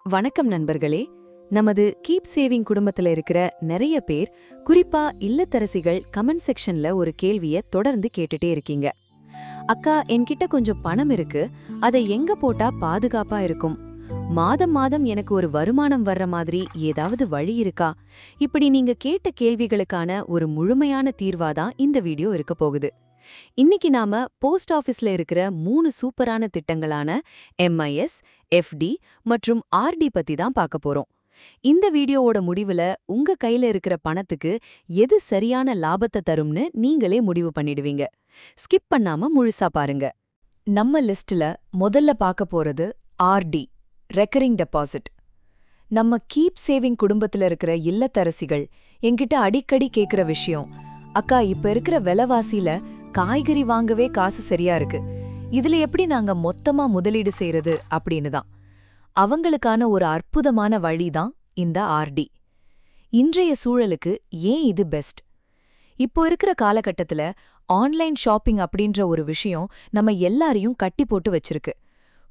வணக்கம் நண்பர்களே. நமது கீப் சேவிங் குடும்பத்துல இருக்கிற நிறைய பேர், குறிப்பா இல்லத்தரசிகள் கமெண்ட் செக்ஷன்ல ஒரு கேள்விய தொடர்ந்து கேட்டுட்டே இருக்கீங்க. அக்கா, என்கிட்ட கொஞ்சம் பணம் இருக்கு, அதை எங்க போட்டா பாதுகாப்பா இருக்கும்? மாதம் மாதம் எனக்கு ஒரு வருமானம் வர்ற மாதிரி ஏதாவது வழி இருக்கா? இப்படி நீங்க கேட்ட கேள்விகளுக்கான ஒரு முழுமையான தீர்வாதான் இந்த வீடியோ இருக்க போகுது. இன்னைக்கு நாம போஸ்ட் ஆபீஸ்ல இருக்கிற 3 சூப்பரான திட்டங்களான MIS, FD மற்றும் RD பத்தி தான் பார்க்க போறோம். இந்த வீடியோவோட முடிவுல உங்க கையில இருக்கிற பணத்துக்கு எது சரியான லாபத்தை தரும்னு நீங்களே முடிவு பண்ணிடுவீங்க. ஸ்கிப் பண்ணாம முழுசா பாருங்க. நம்ம லிஸ்ட்ல முதல்ல பார்க்க போறது RD, ரெக்கரிங் டெபாசிட். நம்ம கீப் சேவிங் குடும்பத்துல இருக்கிற இல்லத்தரசிகள் என்கிட்ட அடிக்கடி கேக்குற விஷயம், அக்கா, இப்ப இருக்கிற விலைவாசியில காய்கறி வாங்கவே காசு சரியா இருக்கு, இதுல எப்படி நாங்க மொத்தமா முதலீடு செய்யறது அப்படின்னு தான். அவங்களுக்கான ஒரு அற்புதமான வழிதான் இந்த RD. இன்றைய சூழலுக்கு ஏன் இது பெஸ்ட்? இப்போ இருக்கிற காலகட்டத்துல ஆன்லைன் ஷாப்பிங் அப்படின்ற ஒரு விஷயம் நம்ம எல்லாரையும் கட்டி போட்டு வச்சிருக்கு.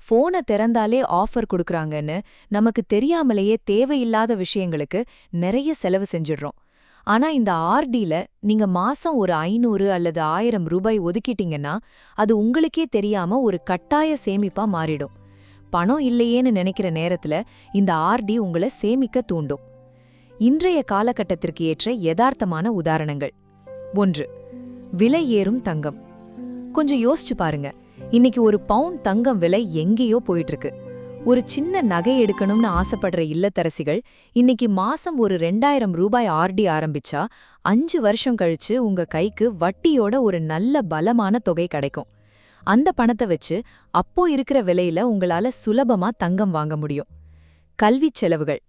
போனை திறந்தாலே ஆஃபர் கொடுக்கறாங்கன்னு நமக்கு தெரியாமலேயே தேவையில்லாத விஷயங்களுக்கு நிறைய செலவு செஞ்சிடுறோம். ஆனா இந்த RDல நீங்க மாசம் ஒரு 500 அல்லது 1000 ரூபாய் ஒதுக்கிட்டீங்கன்னா அது உங்களுக்கே தெரியாம ஒரு கட்டாய சேமிப்பா மாறிடும். பணம் இல்லையேன்னு நினைக்கிற நேரத்துல இந்த RD உங்களை சேமிக்க தூண்டும். இன்றைய காலகட்டத்திற்கு ஏற்ற யதார்த்தமான உதாரணங்கள். 1. விலை ஏறும் தங்கம். கொஞ்சம் யோசிச்சு பாருங்க. இன்னைக்கு ஒரு பவுண்ட் தங்கம் விலை எங்கேயோ போயிட்டு இருக்கு. ஒரு சின்ன நகை எடுக்கணும்னு ஆசைப்படுற இல்லத்தரசிகள் இன்னைக்கு மாசம் ஒரு 2000 ரூபாய் RD ஆரம்பிச்சா 5 வருஷம் கழிச்சு உங்க கைக்கு வட்டியோட ஒரு நல்ல பலமான தொகை கிடைக்கும். அந்த பணத்தை வச்சு அப்போ இருக்கிற விலையில உங்களால சுலபமா தங்கம் வாங்க முடியும். கல்விச் செலவுகள்.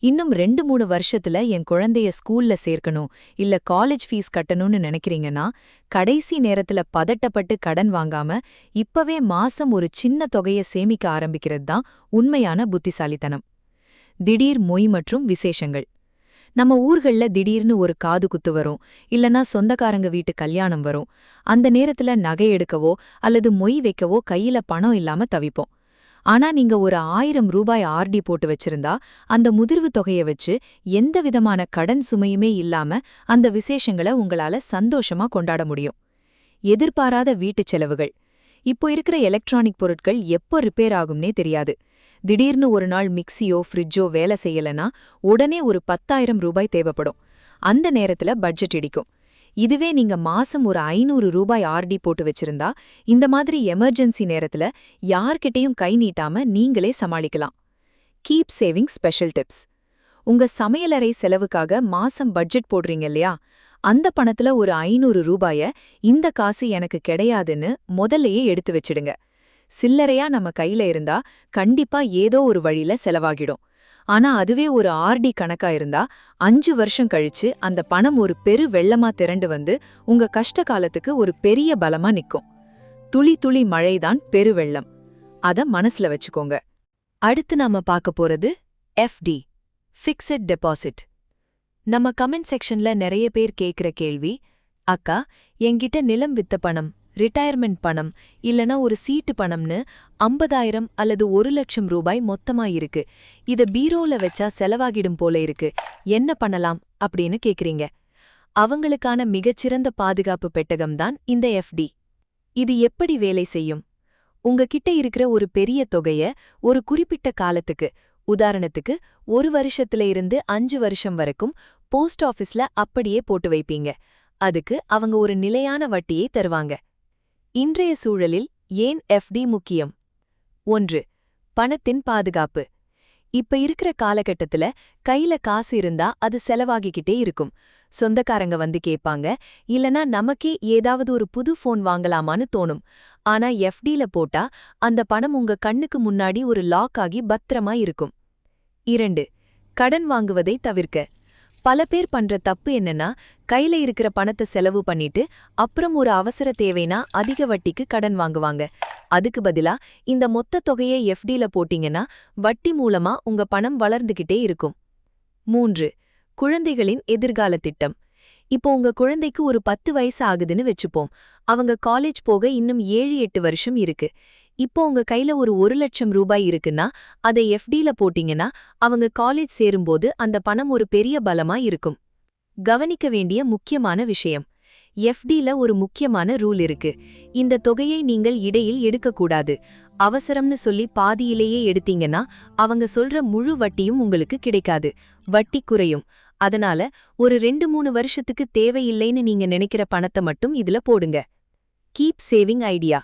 இன்னும் 2-3 வருஷத்துல என் குழந்தைய ஸ்கூல்ல சேர்க்கணும், இல்ல காலேஜ் ஃபீஸ் கட்டணும்னு நினைக்கிறீங்கன்னா கடைசி நேரத்துல பதட்டப்பட்டு கடன் வாங்காம இப்பவே மாசம் ஒரு சின்ன தொகையை சேமிக்க ஆரம்பிக்கிறது தான் உண்மையான புத்திசாலித்தனம். திடீர் மொய் மற்றும் விசேஷங்கள். நம்ம ஊர்கள்ல திடீர்னு ஒரு காது குத்து வரும், இல்லனா சொந்தக்காரங்க வீட்டு கல்யாணம் வரும். அந்த நேரத்துல நகை எடுக்கவோ அல்லது மொய் வைக்கவோ கையில பணம் இல்லாம தவிப்போம். ஆனா நீங்க ஒரு 1000 ரூபாய் RD போட்டு வச்சிருந்தா அந்த முதிர்வு தொகையை வச்சு எந்த விதமான கடன் சுமையுமே இல்லாம அந்த விசேஷங்களை உங்களால சந்தோஷமா கொண்டாட முடியும். எதிர்பாராத வீட்டுச் செலவுகள். இப்போ இருக்கிற எலக்ட்ரானிக் பொருட்கள் எப்போ ரிப்பேர் ஆகும்னே தெரியாது. திடீர்னு ஒரு நாள் மிக்சியோ ஃப்ரிட்ஜோ வேலை செய்யலனா உடனே ஒரு 10,000 ரூபாய் தேவைப்படும். அந்த நேரத்துல பட்ஜெட் இடிக்கும். இதுவே நீங்க மாசம் ஒரு 500 ரூபாய் RD போட்டு வச்சிருந்தா இந்த மாதிரி எமர்ஜென்சி நேரத்துல யார்கிட்டயும் கை நீட்டாம நீங்களே சமாளிக்கலாம். Keep saving special tips. உங்க சமையலறை செலவுக்காக மாசம் பட்ஜெட் போடுறீங்க இல்லையா, அந்த பணத்துல ஒரு 500 ரூபாய இந்த காசு எனக்கு கிடையாதுன்னு முதல்லயே எடுத்து வச்சிடுங்க. சில்லறையா நம்ம கையில இருந்தா கண்டிப்பா ஏதோ ஒரு வழியில செலவாகிடும். ஆனா அதுவே ஒரு RD கணக்கா இருந்தா 5 வருஷம் கழிச்சு அந்த பணம் ஒரு பெரு வெள்ளமா திரண்டு வந்து உங்க கஷ்ட காலத்துக்கு ஒரு பெரிய பலமா நிக்கும். துளி துளி மழைதான் பெருவெள்ளம். அத மனசுல வச்சுக்கோங்க. அடுத்து நாம பார்க்க போறது FD, ஃபிக்ஸட் டெபாசிட். நம்ம கமெண்ட் செக்ஷன்ல நிறைய பேர் கேக்குற கேள்வி, அக்கா, என்கிட்ட நிலம் வித்த பணம், ரிட்டையர்மெண்ட் பணம் இல்லனா ஒரு சீட்டு பணம்னு 50,000 அல்லது 1,00,000 ரூபாய் மொத்தமா இருக்கு, இத பீரோல வச்சா செலவாகிடும் போல இருக்கு, என்ன பண்ணலாம் அப்படின்னு கேக்குறீங்க. அவங்களுக்கான மிகச்சிறந்த பாதுகாப்பு பெட்டகம்தான் இந்த FD. இது எப்படி வேலை செய்யும்? உங்ககிட்ட இருக்கிற ஒரு பெரிய தொகைய ஒரு குறிப்பிட்ட காலத்துக்கு, உதாரணத்துக்கு 1 வருஷத்துல இருந்து 5 வருஷம் வரைக்கும் போஸ்ட் ஆபீஸ்ல அப்படியே போட்டு வைப்பீங்க. அதுக்கு அவங்க ஒரு நிலையான வட்டியை தருவாங்க. இன்றைய சூழலில் ஏன் FD முக்கியம்? 1. பணத்தின் பாதுகாப்பு. இப்ப இருக்கிற காலகட்டத்துல கையில காசு இருந்தா அது செலவாகிக்கிட்டே இருக்கும். சொந்தக்காரங்க வந்து கேட்பாங்க, இல்லனா நமக்கே ஏதாவது ஒரு புது போன் வாங்கலாமான்னு தோணும். ஆனா FDல போட்டா அந்த பணம் உங்க கண்ணுக்கு முன்னாடி ஒரு லாக் ஆகி பத்திரமா இருக்கும். 2. கடன் வாங்குவதை தவிர்க்க. பல பேர் பண்ற தப்பு என்னன்னா, கையில இருக்கிற பணத்தை செலவு பண்ணிட்டு அப்புறம் ஒரு அவசர தேவைனா அதிக வட்டிக்கு கடன் வாங்குவாங்க. அதுக்கு பதிலா இந்த மொத்த தொகையை FDல போட்டீங்கன்னா வட்டி மூலமா உங்க பணம் வளர்ந்துகிட்டே இருக்கும். 3. குழந்தைகளின் எதிர்கால திட்டம். இப்போ உங்க குழந்தைக்கு ஒரு 10 வயசு ஆகுதுன்னு வெச்சுப்போம். அவங்க காலேஜ் போக இன்னும் 7-8 வருஷம் இருக்கு. இப்போ உங்க கையில ஒரு 1,00,000 ரூபாய் இருக்குன்னா அதை எஃப்டில போட்டீங்கன்னா அவங்க காலேஜ் சேரும்போது அந்த பணம் ஒரு பெரிய பலமா இருக்கும். கவனிக்க வேண்டிய முக்கியமான விஷயம். எஃப்டில ஒரு முக்கியமான ரூல் இருக்கு. இந்த தொகையை நீங்கள் இடையில் எடுக்கக்கூடாது. அவசரம்னு சொல்லி பாதியிலேயே எடுத்தீங்கன்னா அவங்க சொல்ற முழு வட்டியும் உங்களுக்கு கிடைக்காது. வட்டி குறையும். அதனால ஒரு 2-3 வருஷத்துக்கு தேவையில்லைன்னு நீங்க நினைக்கிற பணத்தை மட்டும் இதுல போடுங்க. Keep saving idea.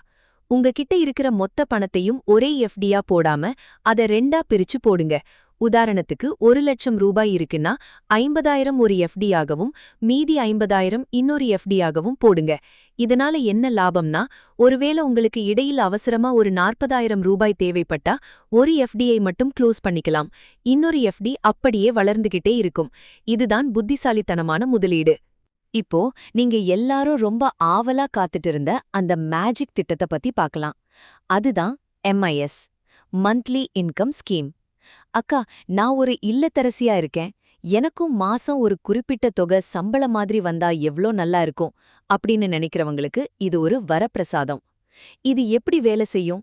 உங்ககிட்ட இருக்கிற மொத்த பணத்தையும் ஒரே எஃப்டியா போடாம அதை 2ஆ பிரிச்சு போடுங்க. உதாரணத்துக்கு 1,00,000 ரூபாய் இருக்குன்னா 50,000 ஒரு எஃப்டியாகவும் மீதி 50,000 இன்னொரு எஃப்டியாகவும் போடுங்க. இதனால என்ன லாபம்னா, ஒருவேளை உங்களுக்கு இடையில் அவசரமா ஒரு 40,000 ரூபாய் தேவைப்பட்டா ஒரு எஃப்டியை மட்டும் க்ளோஸ் பண்ணிக்கலாம். இன்னொரு எஃப்டி அப்படியே வளர்ந்துகிட்டே இருக்கும். இதுதான் புத்திசாலித்தனமான முதலீடு. இப்போ நீங்க எல்லாரும் ரொம்ப ஆவலா காத்துட்டு இருந்த அந்த மேஜிக் திட்டத்தை பத்தி பார்க்கலாம். அதுதான் MIS, மந்த்லி இன்கம் ஸ்கீம். அக்கா, நான் ஒரு இல்லத்தரசியா இருக்கேன். எனக்கும் மாசம் ஒரு குறிப்பிட்ட தொகை சம்பளம் மாதிரி வந்தா எவ்ளோ நல்லா இருக்கும் அப்படின்னு நினைக்கிறவங்களுக்கு இது ஒரு வரப்பிரசாதம். இது எப்படி வேலை செய்யும்?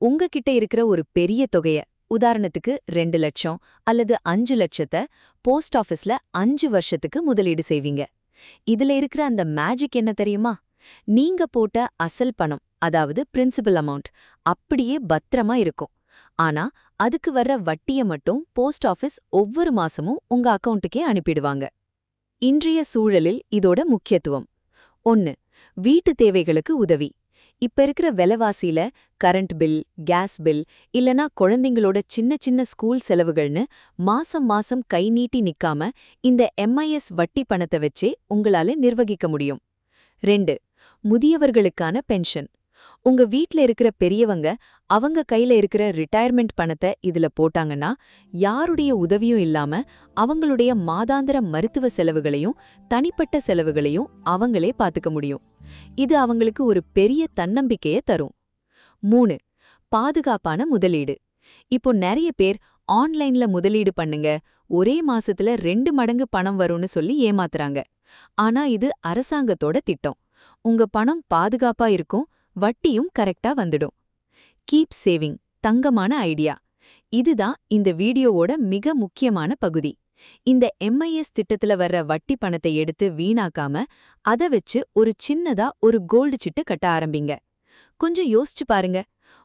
உங்ககிட்ட இருக்கிற ஒரு பெரிய தொகைய, உதாரணத்துக்கு 2 லட்சம் அல்லது 5 லட்சத்தை போஸ்ட் ஆபீஸ்ல 5 வருஷத்துக்கு முதலீடு செய்வீங்க. இதுல இருக்கிற அந்த மேஜிக் என்ன தெரியுமா? நீங்க போட்ட அசல் பணம், அதாவது பிரின்சிபல் அமௌண்ட், அப்படியே பத்திரமா இருக்கும். ஆனா அதுக்கு வர்ற வட்டிய மட்டும் போஸ்ட் ஆபீஸ் ஒவ்வொரு மாசமும் உங்க அக்கவுண்ட்டுக்கே அனுப்பிடுவாங்க. இன்றைய சூழலில் இதோட முக்கியத்துவம். 1. வீட்டு தேவைகளுக்கு உதவி. இப்ப இருக்கிற விலைவாசியில கரண்ட் பில், கேஸ் பில் இல்லனா குழந்தைங்களோட சின்ன சின்ன ஸ்கூல் செலவுகள்னு மாசம் மாசம் கை நீட்டி நிக்காம இந்த MIS வட்டி பணத்தை வச்சே உங்களால நிர்வகிக்க முடியும். 2. முதியவர்களுக்கான பென்ஷன். உங்க வீட்ல இருக்கிற பெரியவங்க அவங்க கையில இருக்கிற ரிட்டையர்மெண்ட் பணத்தை இதுல போட்டாங்கன்னா யாருடைய உதவியும் இல்லாம அவங்களுடைய மாதாந்திர மருத்துவ செலவுகளையும் தனிப்பட்ட செலவுகளையும் அவங்களே பாத்துக்க முடியும். இது அவங்களுக்கு ஒரு பெரிய தன்னம்பிக்கையை தரும். 3. பாதுகாப்பான முதலீடு. இப்போ நிறைய பேர் ஆன்லைன்ல முதலீடு பண்ணுங்க, ஒரே மாசத்துல 2 மடங்கு பணம் வரும்னு சொல்லி ஏமாத்துறாங்க. ஆனா இது அரசாங்கத்தோட திட்டம். உங்க பணம் பாதுகாப்பா இருக்கும், வட்டியும் கரெக்டா வந்துடும். கீப் சேவிங், தங்கமான ஐடியா. இதுதான் இந்த வீடியோவோட மிக முக்கியமான பகுதி. இந்த MIS திட்டத்துல வர்ற வட்டி பணத்தை எடுத்து வீணாக்காம அதை வச்சு ஒரு சின்னதா ஒரு கோல்டு சிட்டு கட்ட ஆரம்பிங்க. கொஞ்சம் யோசிச்சு பாருங்க.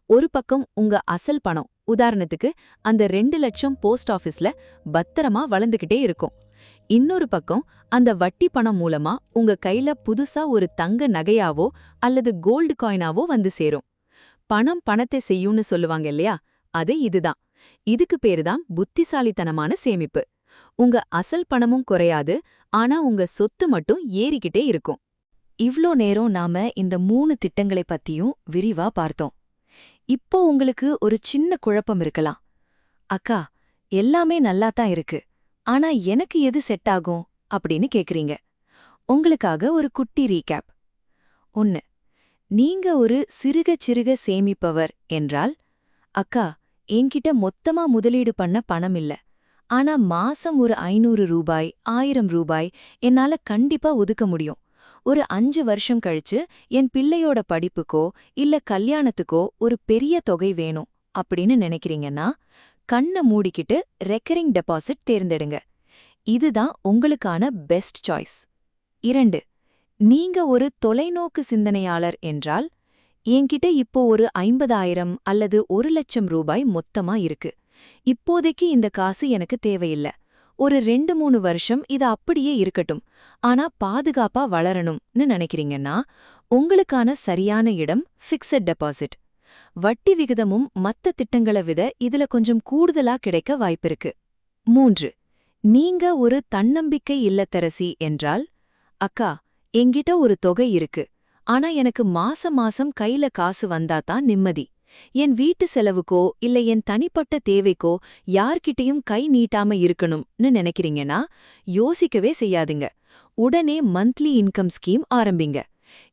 ஒரு பக்கம் உங்க அசல் பணம், உதாரணத்துக்கு அந்த 2 லட்சம் போஸ்ட் ஆபீஸ்ல பத்திரமா வளர்ந்துகிட்டே இருக்கும். இன்னொரு பக்கம் அந்த வட்டி பணம் மூலமா உங்க கையில புதுசா ஒரு தங்க நகையாவோ அல்லது கோல்டு காயினாவோ வந்து சேரும். பணம் பணத்தை செய்யும்னு சொல்லுவாங்க இல்லையா, அது இதுதான். இதுக்கு பேருதான் புத்திசாலித்தனமான சேமிப்பு. உங்க அசல் பணமும் குறையாது, ஆனா உங்க சொத்து மட்டும் ஏறிக்கிட்டே இருக்கும். இவ்ளோ நேரம் நாம இந்த 3 திட்டங்களை பத்தியும் விரிவா பார்த்தோம். இப்போ உங்களுக்கு ஒரு சின்ன குழப்பம் இருக்கலாம். அக்கா, எல்லாமே நல்லாத்தான் இருக்கு, ஆனா எனக்கு எது செட் ஆகும் அப்படின்னு கேக்குறீங்க. உங்களுக்காக ஒரு குட்டி ரீகேப். 1. நீங்க ஒரு சிறுக சேமிப்பவர் என்றால், அக்கா, என்கிட்ட மொத்தமா முதலீடு பண்ண பணம் இல்ல, ஆனா மாசம் ஒரு 500 ரூபாய் 1000 ரூபாய் என்னால கண்டிப்பா ஒதுக்க முடியும். ஒரு 5 வருஷம் கழிச்சு என் பிள்ளையோட படிப்புக்கோ இல்ல கல்யாணத்துக்கோ ஒரு பெரிய தொகை வேணும் அப்படின்னு நினைக்கிறீங்கன்னா, கண்ண மூடிக்கிட்டு ரெக்கரிங் டெபாசிட் தேர்ந்தெடுங்க. இதுதான் உங்களுக்கான பெஸ்ட் சாய்ஸ். 2. நீங்க ஒரு தொலைநோக்கு சிந்தனையாளர் என்றால், என்கிட்ட இப்போ ஒரு 50,000 அல்லது 1,00,000 ரூபாய் மொத்தமா இருக்கு. இப்போதைக்கு இந்த காசு எனக்கு தேவையில்ல. ஒரு 2-3 வருஷம் இது அப்படியே இருக்கட்டும், ஆனா பாதுகாப்பா வளரணும்னு நினைக்கிறீங்கன்னா, உங்களுக்கான சரியான இடம் ஃபிக்ஸட் டெபாசிட். வட்டி விகிதமும் மத்த திட்டங்களை விட இதுல கொஞ்சம் கூடுதலா கிடைக்க வாய்ப்பிருக்கு. 3. நீங்க ஒரு தன்னம்பிக்கை இல்லத்தரசி என்றால், அக்கா, என்கிட்ட ஒரு தொகை இருக்கு, ஆனா எனக்கு மாசம் மாசம் கையில காசு வந்தாதான் நிம்மதி. என் வீட்டு செலவுக்கோ இல்ல என் தனிப்பட்ட தேவைக்கோ யார்கிட்டயும் கை நீட்டாம இருக்கணும்னு நினைக்கிறீங்கன்னா, யோசிக்கவே செய்யாதுங்க. உடனே மந்த்லி இன்கம் ஸ்கீம் ஆரம்பிங்க.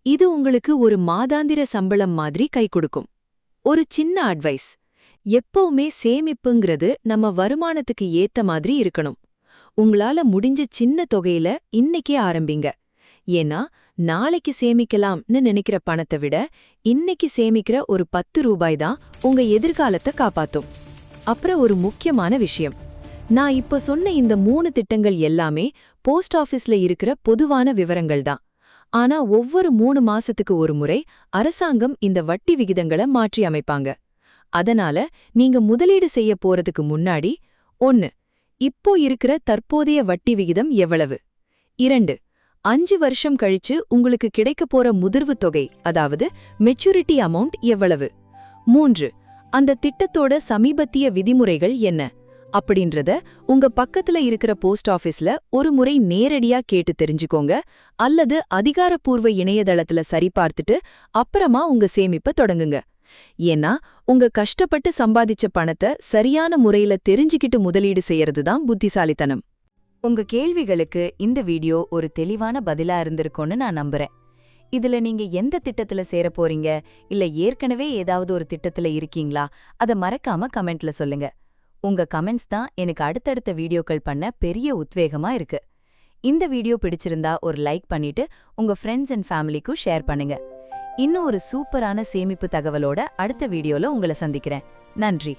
இது உங்களுக்கு ஒரு மாதாந்திர சம்பளம் மாதிரி கை கொடுக்கும். ஒரு சின்ன அட்வைஸ். எப்பவுமே சேமிப்புங்கிறது நம்ம வருமானத்துக்கு ஏத்த மாதிரி இருக்கணும். உங்களால முடிஞ்ச சின்ன தொகையில இன்னைக்கே ஆரம்பிங்க. ஏன்னா நாளைக்கு சேமிக்கலாம்னு நினைக்கிற பணத்தை விட இன்னைக்கு சேமிக்கிற ஒரு 10 ரூபாய் தான் உங்க எதிர்காலத்தை காப்பாத்தும். அப்புறம் ஒரு முக்கியமான விஷயம், நான் இப்ப சொன்ன இந்த 3 திட்டங்கள் எல்லாமே போஸ்ட் ஆபீஸ்ல இருக்கிற பொதுவான விவரங்கள் தான். ஆனா ஒவ்வொரு 3 மாசத்துக்கு ஒரு முறை அரசாங்கம் இந்த வட்டி விகிதங்களை மாற்றி அமைப்பாங்க. அதனால நீங்க முதலீடு செய்ய போறதுக்கு முன்னாடி 1. இப்போ இருக்கிற தற்போதைய வட்டி விகிதம் எவ்வளவு? 2. 5 வருஷம் கழிச்சு உங்களுக்கு கிடைக்கப் போற முதிர்வு தொகை, அதாவது மெச்சூரிட்டி அமௌண்ட் எவ்வளவு? 3. அந்த திட்டத்தோட சமீபத்திய விதிமுறைகள் என்ன அப்படின்றத உங்க பக்கத்துல இருக்கிற போஸ்ட் ஆபீஸ்ல ஒரு முறை நேரடியா கேட்டு தெரிஞ்சுக்கோங்க, அல்லது அதிகாரப்பூர்வ இணையதளத்துல சரிபார்த்துட்டு அப்புறமா உங்க சேமிப்பை தொடங்குங்க. ஏன்னா உங்க கஷ்டப்பட்டு சம்பாதிச்ச பணத்தை சரியான முறையில தெரிஞ்சுக்கிட்டு முதலீடு செய்யறது தான் புத்திசாலித்தனம். உங்க கேள்விகளுக்கு இந்த வீடியோ ஒரு தெளிவான பதிலா இருந்திருக்கும்னு நான் நம்புறேன். இதுல நீங்க எந்த திட்டத்துல சேர போறீங்க, இல்ல ஏற்கனவே ஏதாவது ஒரு திட்டத்துல இருக்கீங்களா, அத மறக்காம கமெண்ட்ல சொல்லுங்க. உங்க கமெண்ட்ஸ் தான் எனக்கு அடுத்தடுத்த வீடியோக்கள் பண்ண பெரிய உத்வேகமா இருக்கு. இந்த வீடியோ பிடிச்சிருந்தா ஒரு லைக் பண்ணிட்டு உங்க ஃப்ரெண்ட்ஸ் அண்ட் ஃபேமிலிக்கும் ஷேர் பண்ணுங்க. இன்னும் ஒரு சூப்பரான சேமிப்பு தகவலோட அடுத்த வீடியோல உங்களை சந்திக்கிறேன். நன்றி.